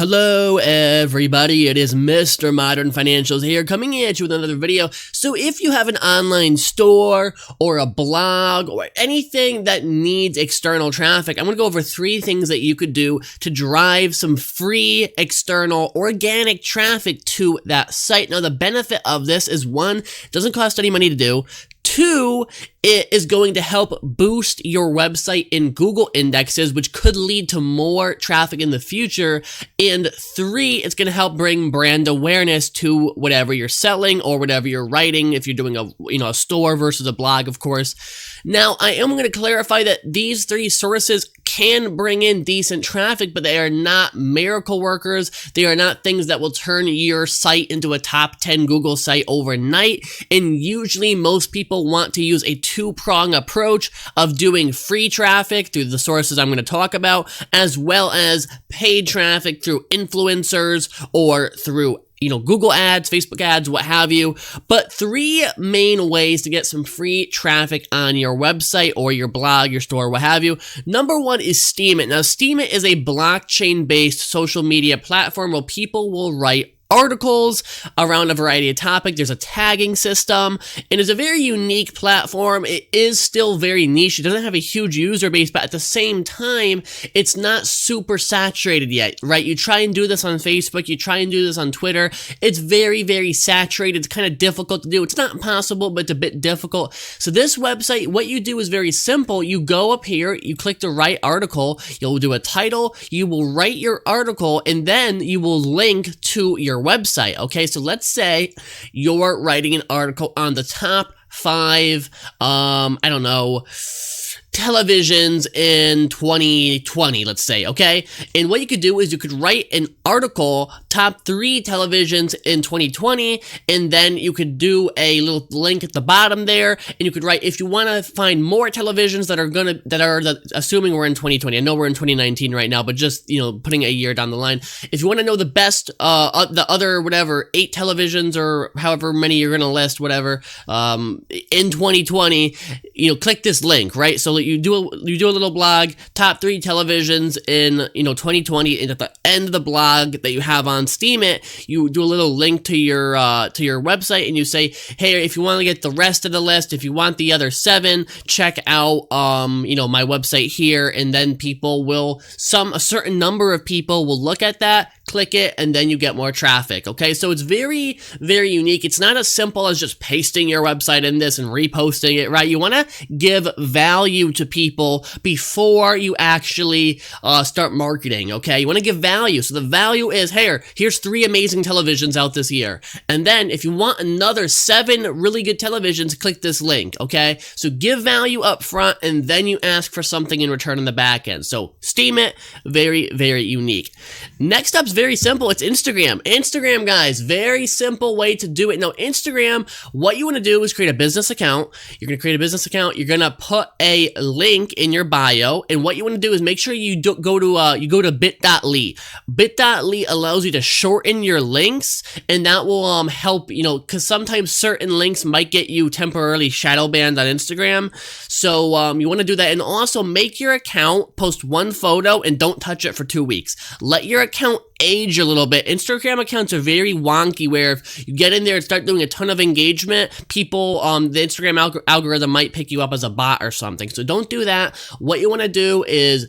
Hello everybody, it is Mr. Modern Financials here coming at you with another video. So if you have an online store or a blog or anything that needs external traffic, I'm going to go over 3 things that you could do to drive some free external organic traffic to that site. Now the benefit of this is 1, it doesn't cost any money to do. 2, it is going to help boost your website in Google indexes, which could lead to more traffic in the future. And 3, it's going to help bring brand awareness to whatever you're selling or whatever you're writing, if you're doing a store versus a blog, of course. Now, I am going to clarify that these 3 sources can bring in decent traffic, but they are not miracle workers. They are not things that will turn your site into a top 10 Google site overnight. And usually most people want to use a 2-prong approach of doing free traffic through the sources I'm going to talk about, as well as paid traffic through influencers or through Google ads, Facebook ads, what have you. But 3 main ways to get some free traffic on your website or your blog, your store, what have you. Number 1 is Steemit. Now, Steemit is a blockchain-based social media platform where people will write articles around a variety of topics. There's a tagging system, and it's a very unique platform. It is still very niche. It doesn't have a huge user base, but at the same time, it's not super saturated yet, right? You try and do this on Facebook, you try and do this on Twitter. It's very, very saturated. It's kind of difficult to do. It's not impossible, but it's a bit difficult. So this website, what you do is very simple. You go up here, you click the write article, you'll do a title, you will write your article, and then you will link to your website. Okay, so let's say you're writing an article on the top 5 televisions in 2020, let's say, okay? And what you could do is you could write an article, top 3 televisions in 2020, and then you could do a little link at the bottom there, and you could write, if you want to find more televisions assuming we're in 2020, I know we're in 2019 right now, but just, putting a year down the line, if you want to know the best, the other, 8 televisions or however many you're going to list, in 2020, click this link, right? So you do a little blog, top 3 televisions in 2020, and at the end of the blog that you have on Steemit, you do a little link to your website, and you say, hey, if you want to get the rest of the list, if you want the other 7, check out my website here, and then a certain number of people will look at that, click it, and then you get more traffic. Okay, so it's very, very unique. It's not as simple as just pasting your website in this and reposting it, right? You want to give value to people before you actually start marketing. Okay, you want to give value. So the value is, hey, here's 3 amazing televisions out this year, and then if you want another 7 really good televisions, click this link. Okay, so give value up front, and then you ask for something in return on the back end. So Steemit, very, very unique. Next up's very simple. It's Instagram. Instagram, guys, very simple way to do it. Now, Instagram, what you want to do is create a business account. You're going to create a business account. You're going to put a link in your bio, and what you want to do is make sure you go to bit.ly. Bit.ly allows you to shorten your links, and that will help, because sometimes certain links might get you temporarily shadow banned on Instagram. So you want to do that, and also make your account, post 1 photo, and don't touch it for 2 weeks. Let your account age a little bit. Instagram accounts are very wonky, where if you get in there and start doing a ton of engagement, people, the Instagram algorithm might pick you up as a bot or something. So don't do that. What you want to do is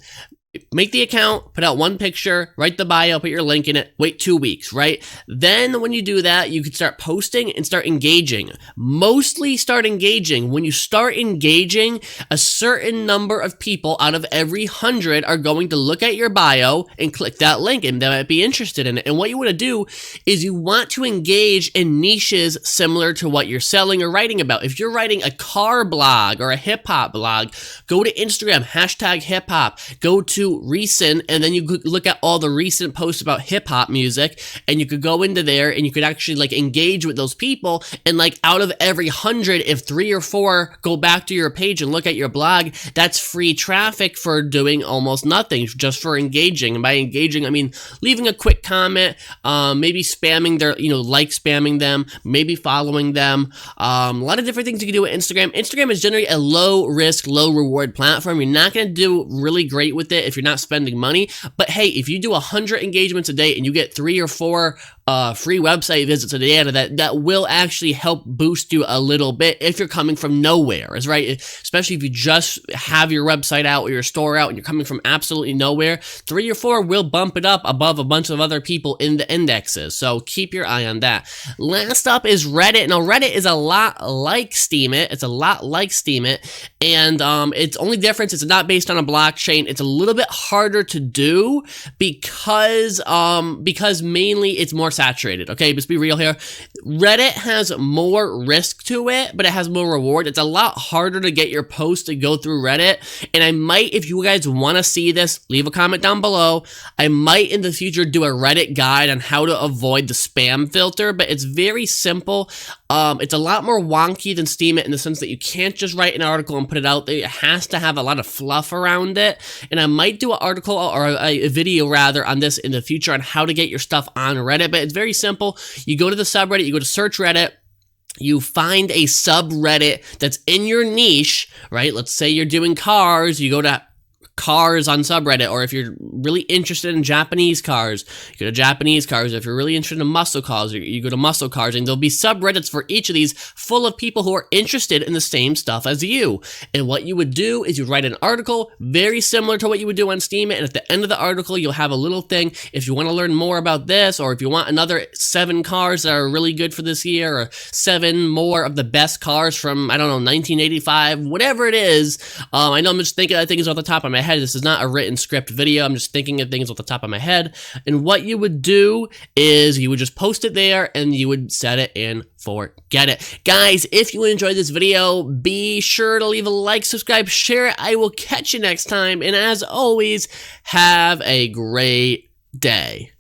make the account, put out 1 picture, write the bio, put your link in it, wait 2 weeks, right? Then when you do that, you can start posting and start engaging. Mostly start engaging. When you start engaging, a certain number of people out of every 100 are going to look at your bio and click that link, and they might be interested in it. And what you want to do is you want to engage in niches similar to what you're selling or writing about. If you're writing a car blog or a hip-hop blog, go to Instagram, #hip-hop, go to recent, and then you could look at all the recent posts about hip-hop music, and you could go into there and you could actually engage with those people, and out of every 100, if 3 or 4 go back to your page and look at your blog, that's free traffic for doing almost nothing, just for engaging. And by engaging, I mean leaving a quick comment, maybe spamming their, spamming them, maybe following them, a lot of different things you can do with Instagram. Instagram is generally a low risk, low reward platform. You're not going to do really great with it if if you're not spending money. But hey, if you do 100 engagements a day and you get 3 or 4 free website visits a day out of that, that will actually help boost you a little bit if you're coming from nowhere, is right? Especially if you just have your website out or your store out and you're coming from absolutely nowhere, 3 or 4 will bump it up above a bunch of other people in the indexes. So keep your eye on that. Last up is Reddit. Now Reddit is a lot like Steemit. It's a lot like Steemit, and its only difference is it's not based on a blockchain. It's a little bit harder to do because mainly it's more saturated. Okay, let's be real here. Reddit has more risk to it, but it has more reward. It's a lot harder to get your post to go through Reddit, and I might, if you guys want to see this, leave a comment down below. I might in the future do a Reddit guide on how to avoid the spam filter, but it's very simple. It's a lot more wonky than Steemit in the sense that you can't just write an article and put it out there. It has to have a lot of fluff around it, and I might do an article or a video rather on this in the future on how to get your stuff on Reddit, but it's very simple. You go to the subreddit, you go to search Reddit, you find a subreddit that's in your niche, right? Let's say you're doing cars, you go to cars on subreddit, or if you're really interested in Japanese cars, you go to Japanese cars. If you're really interested in muscle cars, you go to muscle cars, and there'll be subreddits for each of these full of people who are interested in the same stuff as you. And what you would do is you write an article very similar to what you would do on Steemit, and at the end of the article you'll have a little thing. If you want to learn more about this, or if you want another 7 cars that are really good for this year, or 7 more of the best cars from, I don't know, 1985, whatever it is. I know I'm just thinking of things off the top of my head. This is not a written script video. I'm just thinking of things off the top of my head. And what you would do is you would just post it there and you would set it and forget it. Guys, if you enjoyed this video, be sure to leave a like, subscribe, share it. I will catch you next time. And as always, have a great day.